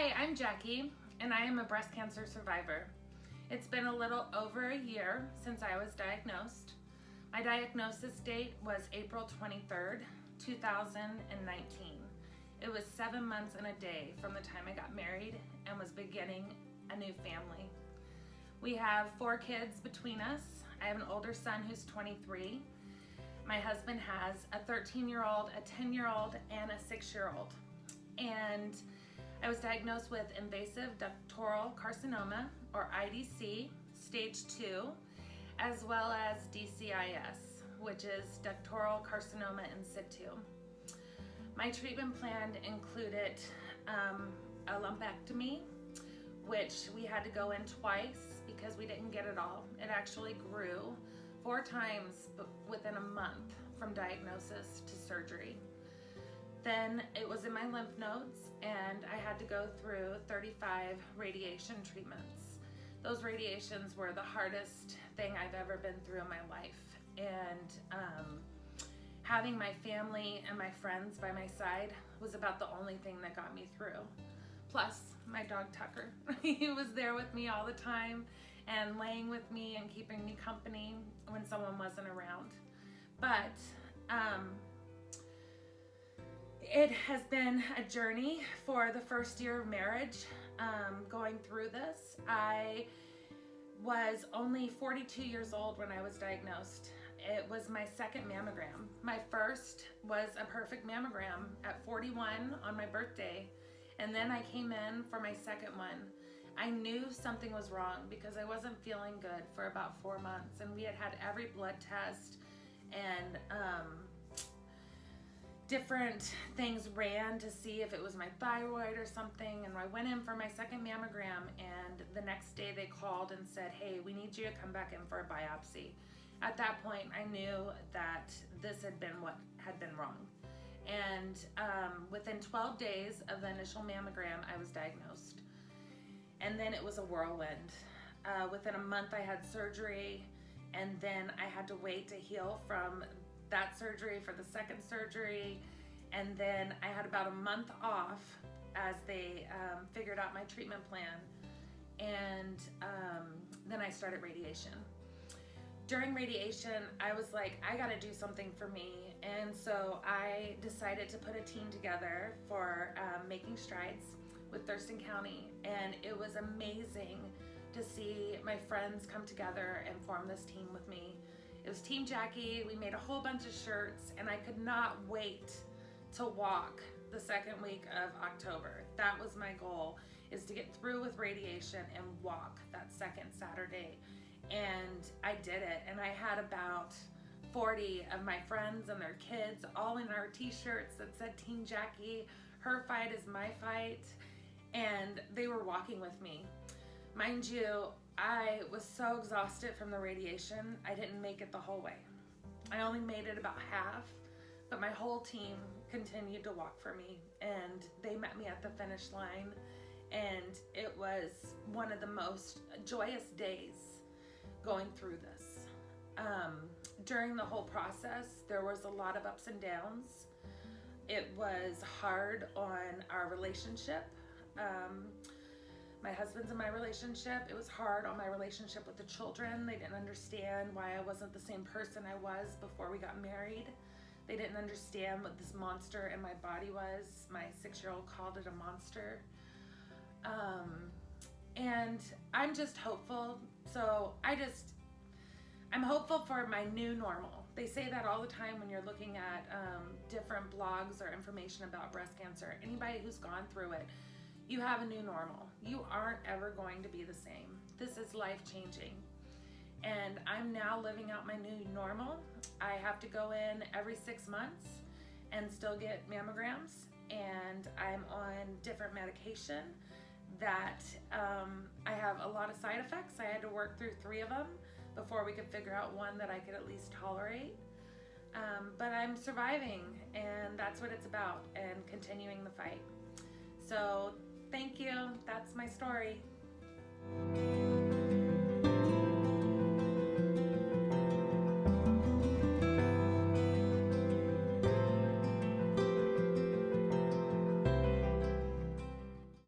Hi, I'm Jackie, and I am a breast cancer survivor. It's been a little over a year since I was diagnosed. My diagnosis date was April 23rd, 2019. It was 7 months and a day from the time I got married and was beginning a new family. We have 4 kids between us. I have an older son who's 23. My husband has a 13-year-old, a 10-year-old, and a 6-year-old. And I was diagnosed with invasive ductal carcinoma, or IDC, stage 2, as well as DCIS, which is ductal carcinoma in situ. My treatment plan included a lumpectomy, which we had to go in twice because we didn't get it all. It actually grew 4 times within a month from diagnosis to surgery. Then it was in my lymph nodes, and I had to go through 35 radiation treatments. Those radiations were the hardest thing I've ever been through in my life. And having my family and my friends by my side was about the only thing that got me through. Plus, my dog Tucker. He was there with me all the time and laying with me and keeping me company when someone wasn't around. But it has been a journey for the first year of marriage, going through this. I was only 42 years old when I was diagnosed. It was my second mammogram. My first was a perfect mammogram at 41 on my birthday, and then I came in for my second one. I knew something was wrong because I wasn't feeling good for about 4 months, and we had had every blood test and different things ran to see if it was my thyroid or something. And I went in for my second mammogram, and the next day they called and said, hey, we need you to come back in for a biopsy. At that point, I knew that this had been what had been wrong. And within 12 days of the initial mammogram, I was diagnosed. And then it was a whirlwind. Within a month, I had surgery, and then I had to wait to heal from that surgery for the second surgery. And then I had about a month off as they figured out my treatment plan. And then I started radiation. During radiation, I was like, I gotta do something for me. And so I decided to put a team together for Making Strides with Thurston County. And it was amazing to see my friends come together and form this team with me. It was Team Jackie. We made a whole bunch of shirts, and I could not wait to walk the second week of October. That was my goal, is to get through with radiation and walk that second Saturday. And I did it, and I had about 40 of my friends and their kids all in our t-shirts that said Team Jackie, her fight is my fight, and they were walking with me. Mind you, I was so exhausted from the radiation, I didn't make it the whole way. I only made it about half, but my whole team continued to walk for me, and they met me at the finish line, and it was one of the most joyous days going through this. During the whole process, there was a lot of ups and downs. It was hard on our relationship. My husband's and my relationship. It was hard on my relationship with the children. They didn't understand why I wasn't the same person I was before we got married. They didn't understand what this monster in my body was. My 6-year-old called it a monster. And I'm just hopeful. So I'm hopeful for my new normal. They say that all the time when you're looking at different blogs or information about breast cancer. Anybody who's gone through it, you have a new normal. You aren't ever going to be the same. This is life-changing. And I'm now living out my new normal. I have to go in every 6 months and still get mammograms. And I'm on different medication that I have a lot of side effects. I had to work through 3 of them before we could figure out one that I could at least tolerate. But I'm surviving, and that's what it's about, and continuing the fight. So thank you. That's my story.